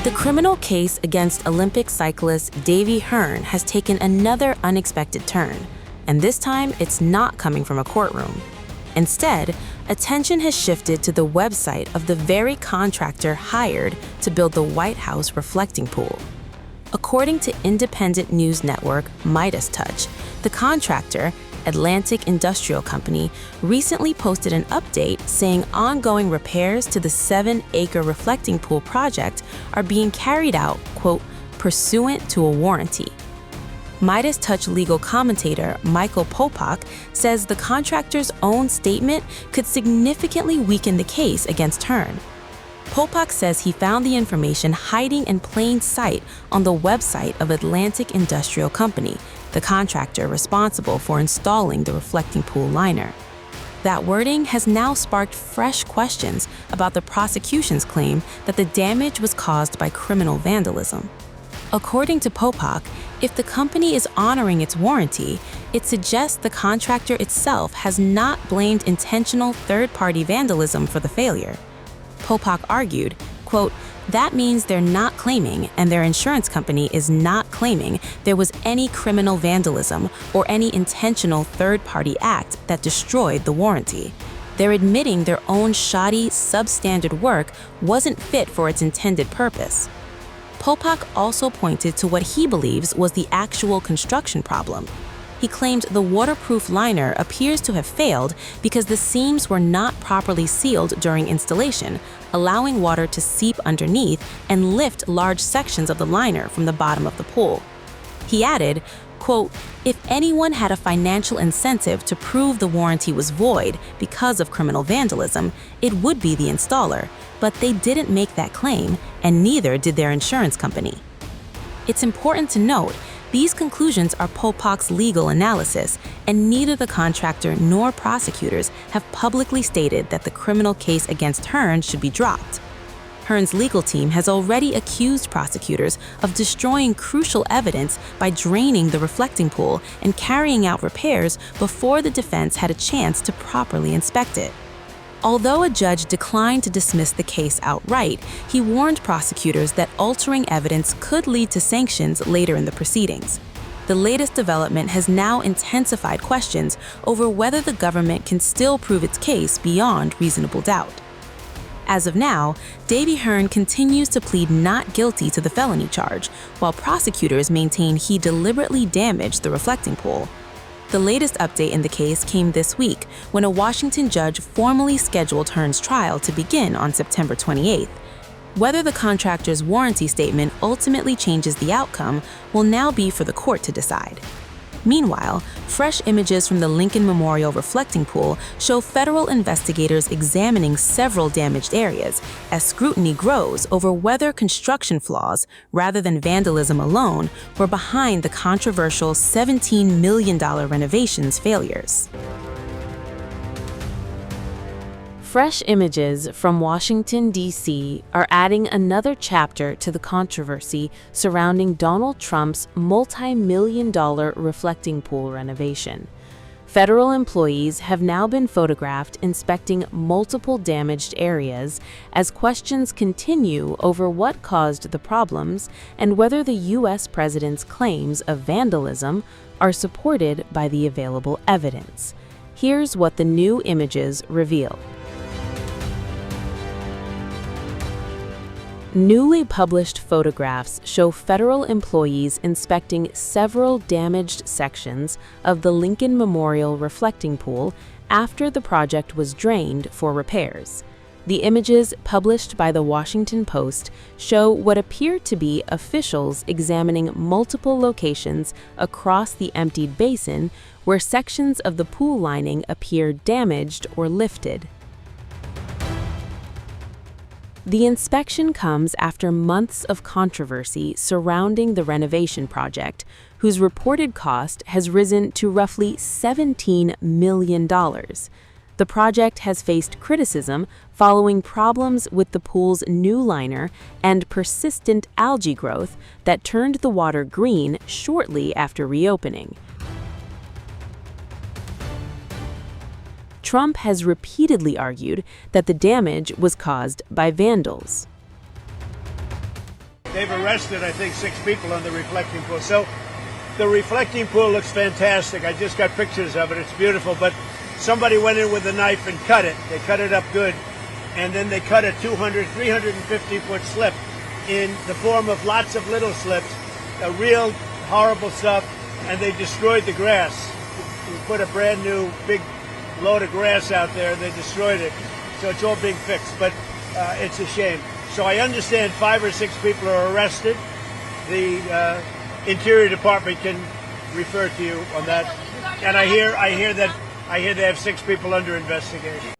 The criminal case against Olympic cyclist Davy Hearn has taken another unexpected turn, and this time it's not coming from a courtroom. Instead, attention has shifted to the website of the very contractor hired to build the White House reflecting pool. According to independent news network MeidasTouch, the contractor, Atlantic Industrial Company, recently posted an update saying ongoing repairs to the 7-acre reflecting pool project are being carried out, quote, pursuant to a warranty. MeidasTouch legal commentator Michael Popak says the contractor's own statement could significantly weaken the case against Hearn. Popak says he found the information hiding in plain sight on the website of Atlantic Industrial Company, the contractor responsible for installing the reflecting pool liner. That wording has now sparked fresh questions about the prosecution's claim that the damage was caused by criminal vandalism. According to Popak, if the company is honoring its warranty, it suggests the contractor itself has not blamed intentional third-party vandalism for the failure. Popak argued, quote, that means they're not claiming, and their insurance company is not claiming, there was any criminal vandalism or any intentional third-party act that destroyed the warranty. They're admitting their own shoddy, substandard work wasn't fit for its intended purpose. Popak also pointed to what he believes was the actual construction problem. He claimed the waterproof liner appears to have failed because the seams were not properly sealed during installation, allowing water to seep underneath and lift large sections of the liner from the bottom of the pool. He added, quote, if anyone had a financial incentive to prove the warranty was void because of criminal vandalism, it would be the installer, but they didn't make that claim, and neither did their insurance company. It's important to note, these conclusions are Popak's legal analysis, and neither the contractor nor prosecutors have publicly stated that the criminal case against Hearn should be dropped. Hearn's legal team has already accused prosecutors of destroying crucial evidence by draining the reflecting pool and carrying out repairs before the defense had a chance to properly inspect it. Although a judge declined to dismiss the case outright, he warned prosecutors that altering evidence could lead to sanctions later in the proceedings. The latest development has now intensified questions over whether the government can still prove its case beyond reasonable doubt. As of now, Davy Hearn continues to plead not guilty to the felony charge, while prosecutors maintain he deliberately damaged the reflecting pool. The latest update in the case came this week when a Washington judge formally scheduled Hearn's trial to begin on September 28th. Whether the contractor's warranty statement ultimately changes the outcome will now be for the court to decide. Meanwhile, fresh images from the Lincoln Memorial reflecting pool show federal investigators examining several damaged areas as scrutiny grows over whether construction flaws, rather than vandalism alone, were behind the controversial $17 million renovation's failures. Fresh images from Washington, D.C. are adding another chapter to the controversy surrounding Donald Trump's multi-million-dollar reflecting pool renovation. Federal employees have now been photographed inspecting multiple damaged areas as questions continue over what caused the problems and whether the U.S. president's claims of vandalism are supported by the available evidence. Here's what the new images reveal. Newly published photographs show federal employees inspecting several damaged sections of the Lincoln Memorial reflecting pool after the project was drained for repairs. The images published by the Washington Post show what appear to be officials examining multiple locations across the emptied basin where sections of the pool lining appear damaged or lifted. The inspection comes after months of controversy surrounding the renovation project, whose reported cost has risen to roughly $17 million. The project has faced criticism following problems with the pool's new liner and persistent algae growth that turned the water green shortly after reopening. Trump has repeatedly argued that the damage was caused by vandals. they've arrested, I think, 6 people on the reflecting pool. So the reflecting pool looks fantastic. I just got pictures of it. It's beautiful. But somebody went in with a knife and cut it. They cut it up good. And then they cut a 350-foot slip in the form of lots of little slips, real horrible stuff, and they destroyed the grass. We put a brand new big load of grass out there, and they destroyed it. So it's all being fixed, but it's a shame. So I understand 5 or 6 people are arrested. The Interior Department can refer to you on that. And I hear they have 6 people under investigation.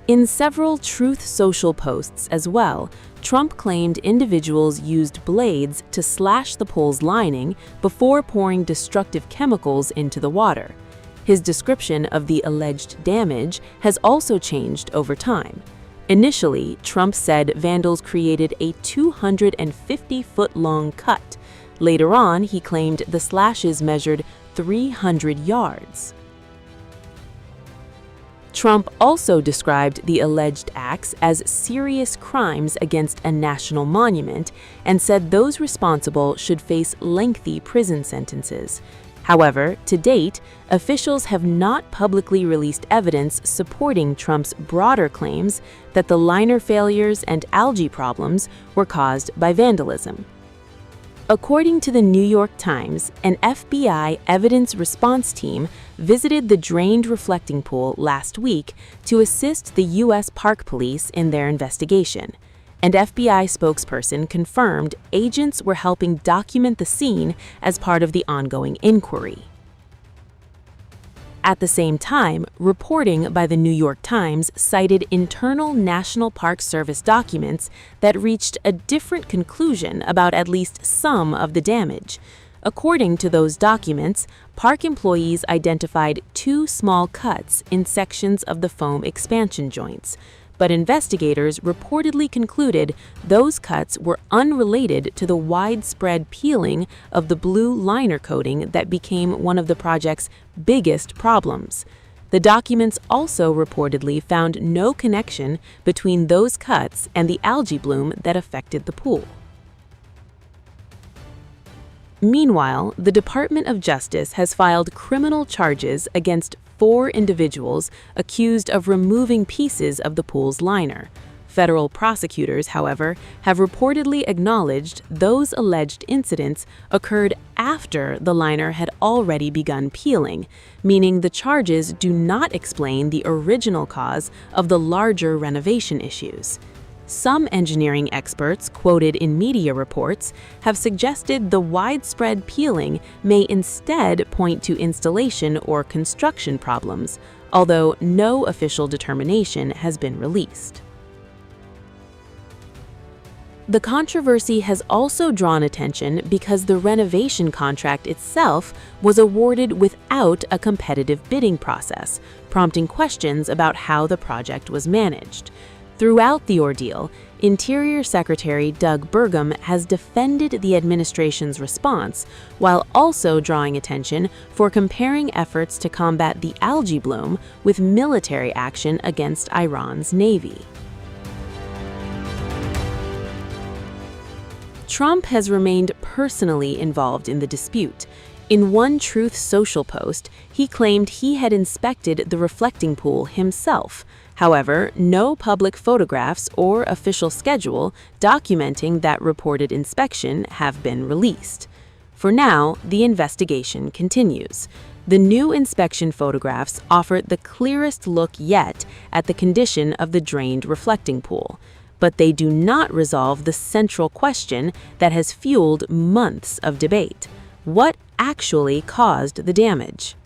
In several Truth Social posts as well, Trump claimed individuals used blades to slash the pool's lining before pouring destructive chemicals into the water. His description of the alleged damage has also changed over time. Initially, Trump said vandals created a 250-foot-long cut. Later on, he claimed the slashes measured 300 yards. Trump also described the alleged acts as serious crimes against a national monument and said those responsible should face lengthy prison sentences. However, to date, officials have not publicly released evidence supporting Trump's broader claims that the liner failures and algae problems were caused by vandalism. According to the New York Times, an FBI evidence response team visited the drained reflecting pool last week to assist the U.S. Park Police in their investigation. And FBI spokesperson confirmed agents were helping document the scene as part of the ongoing inquiry. At the same time, reporting by the New York Times cited internal National Park Service documents that reached a different conclusion about at least some of the damage. According to those documents, park employees identified 2 small cuts in sections of the foam expansion joints, but investigators reportedly concluded those cuts were unrelated to the widespread peeling of the blue liner coating that became one of the project's biggest problems. The documents also reportedly found no connection between those cuts and the algae bloom that affected the pool. Meanwhile, the Department of Justice has filed criminal charges against 4 individuals accused of removing pieces of the pool's liner. Federal prosecutors, however, have reportedly acknowledged those alleged incidents occurred after the liner had already begun peeling, meaning the charges do not explain the original cause of the larger renovation issues. Some engineering experts quoted in media reports have suggested the widespread peeling may instead point to installation or construction problems, although no official determination has been released. The controversy has also drawn attention because the renovation contract itself was awarded without a competitive bidding process, prompting questions about how the project was managed. Throughout the ordeal, Interior Secretary Doug Burgum has defended the administration's response while also drawing attention for comparing efforts to combat the algae bloom with military action against Iran's navy. Trump has remained personally involved in the dispute. In one Truth Social post, he claimed he had inspected the reflecting pool himself. However, no public photographs or official schedule documenting that reported inspection have been released. For now, the investigation continues. The new inspection photographs offer the clearest look yet at the condition of the drained reflecting pool, but they do not resolve the central question that has fueled months of debate. What actually caused the damage?